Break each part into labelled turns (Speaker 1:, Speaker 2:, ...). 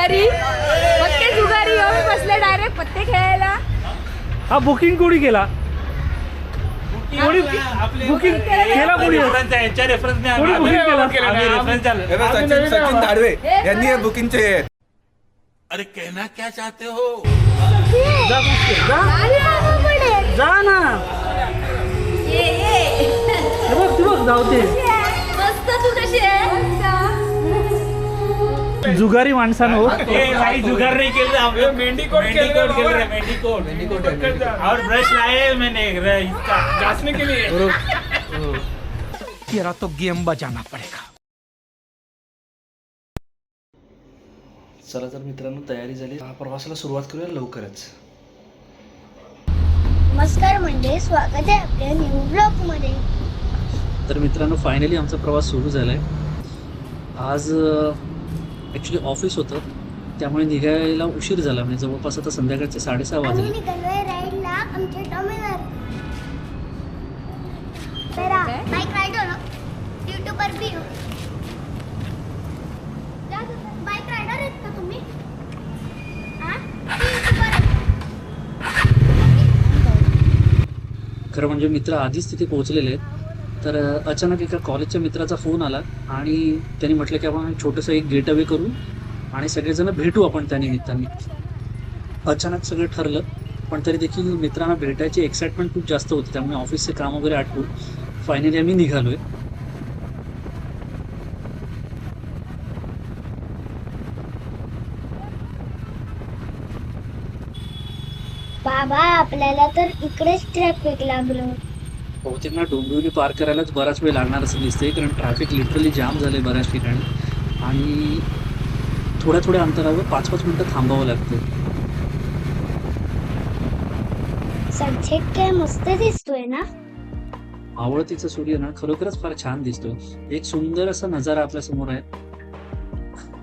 Speaker 1: जुगारी पत्ते जुगारी येऊन बसले डायरेक्ट पत्ते खेळायला.
Speaker 2: हा बुकिंग कोणी केला? बुकिंग केला कोणी?
Speaker 3: सचिन दाडवे यांनी हे बुकिंगचे.
Speaker 4: अरे कहना क्या चाहते हो?
Speaker 2: जा ना. बघ धावते.
Speaker 1: मस्त. तू कशी आहे?
Speaker 2: जुगारी माणसानो.
Speaker 4: जुगार नहीं खेल रहे, मेंढीकोट खेल रहे, मेंढीकोट और ब्रश लाए मैंने इसका घासने के लिए.
Speaker 3: तेरा तो गेम बजाना पडेगा.
Speaker 5: चला तर मित्रांनो, तयारी झाली. प्रवासाला सुरुवात करूया लवकरच.
Speaker 6: नमस्कार म्हणजे स्वागत आहे आपल्या न्यू ब्लॉग मध्ये.
Speaker 5: तर मित्रांनो, फायनली आमचा प्रवास सुरू झाला आहे. आज ॲक्च्युली ऑफिस होतं, त्यामुळे निघायला उशीर झाला. म्हणजे जवळपास आता संध्याकाळचे 6:30 वाजले.
Speaker 6: आम्ही निघालोय राईडला आमच्या टॉमेवर. मेरा बाइक राइड हो ना, यूट्यूबर भी हो. बाइक रायडर आहेत का तुम्ही?
Speaker 5: खरं म्हणजे मित्र आधीच तिथे पोहोचलेले आहेत. तर अचानक एका कॉलेजच्या मित्राचा फोन आला आणि त्यांनी म्हटलं की आपण छोटंसं एक गेट अवे करू आणि सगळेजण भेटू आपण त्या निमित्ताने. अचानक सगळं ठरलं, पण तरी देखील मित्रांना भेटायची एक्साइटमेंट खूप जास्त होती. त्यामुळे ऑफिसचे काम वगैरे आटपून फायनली आम्ही निघालो आहे.
Speaker 6: बाबा आपल्याला तर इकडेच ट्रॅफिक लागलं.
Speaker 5: बहुतेक ना डोंबिवली पार करायलाच बराच वेळ लागणार असं दिसतंय, कारण ट्रॅफिक लिटरली जाम झालं आहे बऱ्याच ठिकाणी आणि थोड्या अंतरावर 5-5 मिनटं थांबावं लागतं.
Speaker 6: सनसेट काय मस्त दिसतोय ना.
Speaker 5: आवळतीचा सूर्य ना खरोखरच फार छान दिसतोय. एक सुंदर असा नजारा आपल्या समोर आहे.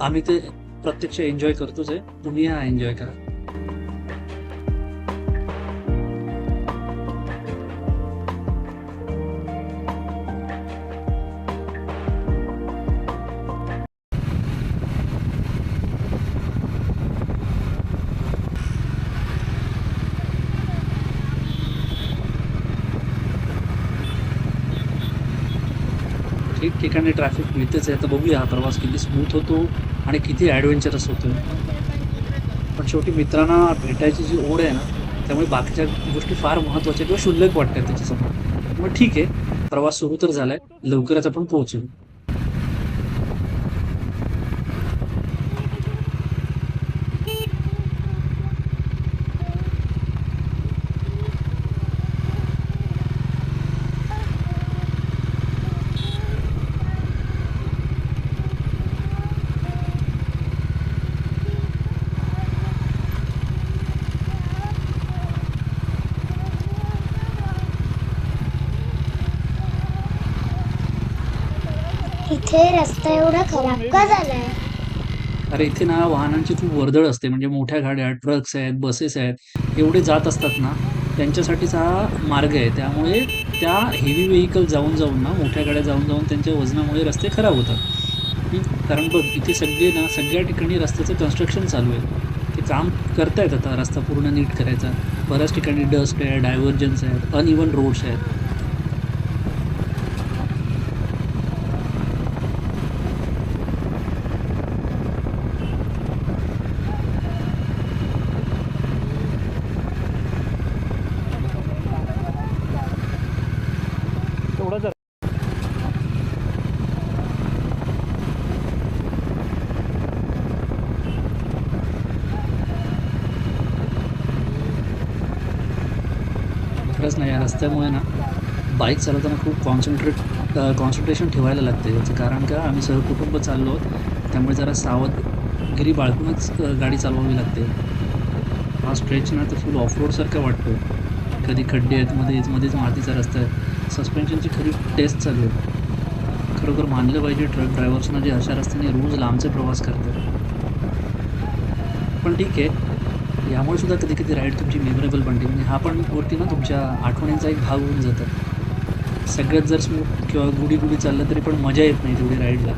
Speaker 5: आम्ही ते प्रत्यक्ष एन्जॉय करतोच आहे. तुम्ही हा एन्जॉय करा. ठिकठिकाणी ट्रॅफिक मिळतेच आहे. तर बघूया हा प्रवास किती स्मूथ होतो आणि किती ॲडव्हेंचरस होतो. पण शेवटी मित्रांना भेटायची जी ओढ आहे ना, त्यामुळे बाकीच्या गोष्टी फार महत्त्वाच्या किंवा क्षुल्लक वाटतात त्याच्यासमोर. मग ठीक आहे, प्रवास सुरू तर झाला आहे, लवकरच आपण पोहोचू.
Speaker 6: इथे रस्ता एवढा खराब का झालाय?
Speaker 5: अरे इथे ना वाहनांची खूप वर्दळ असते. म्हणजे मोठ्या गाड्या, ट्रक्स आहेत, बसेस आहेत, एवढे जात असतात ना, त्यांच्यासाठीच हा मार्ग आहे. त्यामुळे त्या हेवी व्हेकल जाऊन ना, मोठ्या गाड्या जाऊन त्यांच्या वजनामुळे रस्ते खराब होतात. कारण बघ इथे सगळ्या ठिकाणी रस्त्याचं कन्स्ट्रक्शन चालू आहे. ते काम करतायत आता रस्ता पूर्ण नीट करायचा. बऱ्याच ठिकाणी डस्ट आहे, डायव्हर्जन्स आहेत, अनइवन रोड्स आहेत. खरंच नाही, या रस्त्यामुळे ना बाईक चालवताना खूप कॉन्सन्ट्रेशन ठेवायला लागते. याचं कारण का, आम्ही सहकुटुंब चाललो आहोत, त्यामुळे जरा सावधगिरी बाळगूनच गाडी चालवावी लागते. हा स्ट्रेच ना तर फुल ऑफरोडसारखा वाटतो. कधी खड्डे आहेत, मध्येच मातीचा रस्ता आहे. सस्पेन्शनची खरी टेस्ट चालू आहे. खरोखर मानलं पाहिजे ट्रक ड्रायव्हर्सना जे अशा रस्त्याने रोज लांबचे प्रवास करतात. पण ठीक आहे, यामुळे सुद्धा कधी कधी राईड तुमची मेमोरेबल बनते. म्हणजे हा पण गोष्टी ना तुमच्या आठवणींचा एक भाग होऊन जातात. सगळ्यात जर स्मूथ किंवा गुडी चाललं तरी पण मजा येत नाही तेवढी राईडला.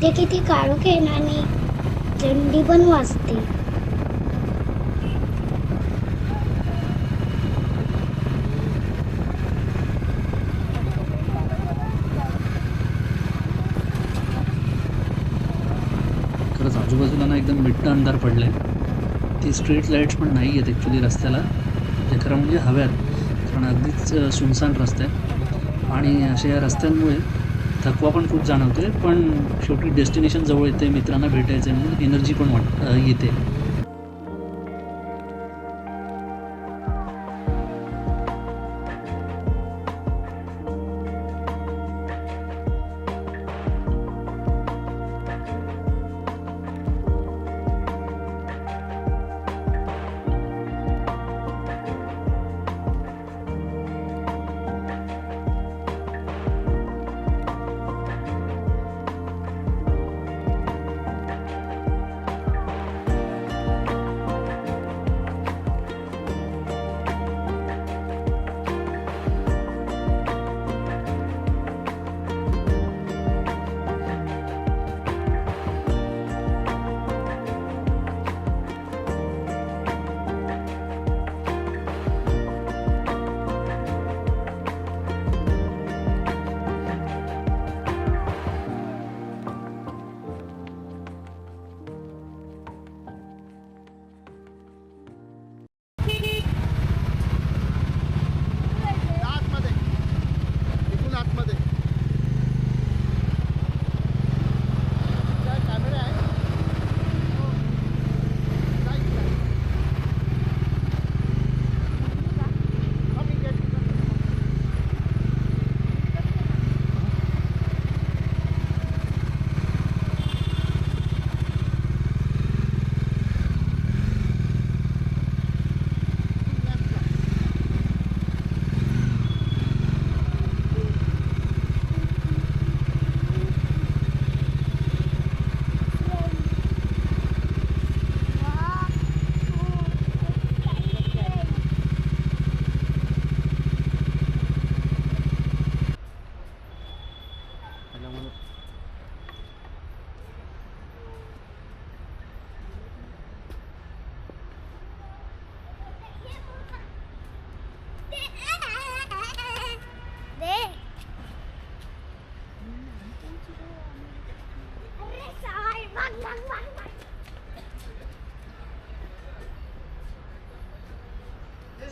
Speaker 6: इथे किती काळोख आहे ना आणि थंडी पण वाजते.
Speaker 5: खरंच आजूबाजूला ना एकदम मिट्ट अंधार पडले. ते स्ट्रीट लाईट्स पण नाही आहेत ॲक्च्युली रस्त्याला, ते खरं म्हणजे हव्यात, कारण अगदीच सुनसान रस्ते आहेत आणि अशा या रस्त्यांमुळे थकवा पण खूप जाणवतोय. पण शेवटी डेस्टिनेशन जवळ येते, मित्रांना भेटायचं आहे म्हणून एनर्जी पण येते.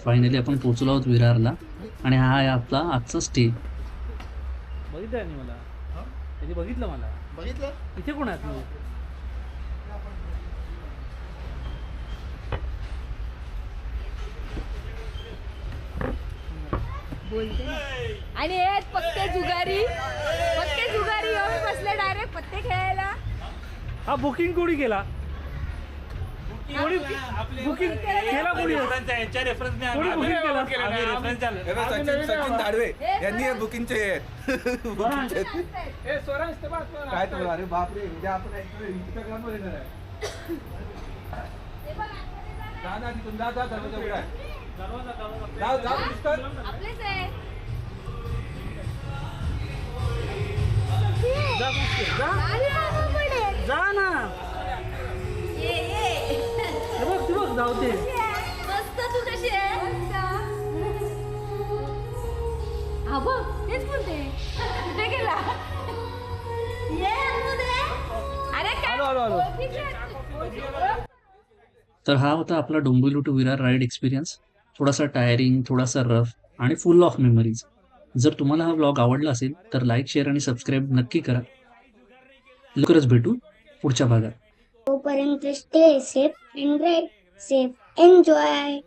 Speaker 5: फायनली आपण पोचलो आहोत विरारला आणि हा आहे आपला आजचा स्टे.
Speaker 2: बघितलं आणि मला त्याने बघितलं मला इथे कोण आहेत लोक?
Speaker 1: बोलते ना. आणि हे पत्ते जुगारी येऊन बसले डायरेक्ट पत्ते खेळायला.
Speaker 2: हा बुकिंग कोणी केला? कोणी बुकिंग केला? कोणी
Speaker 4: यांच्या रेफरन्सने
Speaker 2: कोणी बुकिंग केला?
Speaker 4: आम्ही रेफरन्स झालं.
Speaker 3: हे बघ, सचिन दाडवे यांनी हे बुकिंगचे काय तुम्हाला? अरे बापरे, उद्या आपण इंस्टाग्राम वर येणार आहे. जा ना तिथून, जा जा दरवाजा उघडा आहे. जा जा मिस्टर.
Speaker 1: आपलेच आहे.
Speaker 2: जा ना. हे बघ ती बघ धावते.
Speaker 1: मस्त. तू कशी आहे? हा बघ तेच बोलते. कुठे गेला? अरे काय
Speaker 2: आलो, आलो, आलो.
Speaker 5: तर हा होता आपला Dombivli to Virar ride experience. थोडासा टायरिंग, थोडासा रफ आणि फुल ऑफ मेमरीज. जर तुम्हाला हा व्लॉग आवडला असेल तर लाईक, शेअर आणि सबस्क्राईब नक्की करा. लवकरच भेटू पुढच्या भागात.
Speaker 6: तोपर्यंत stay safe and ride safe. Enjoy.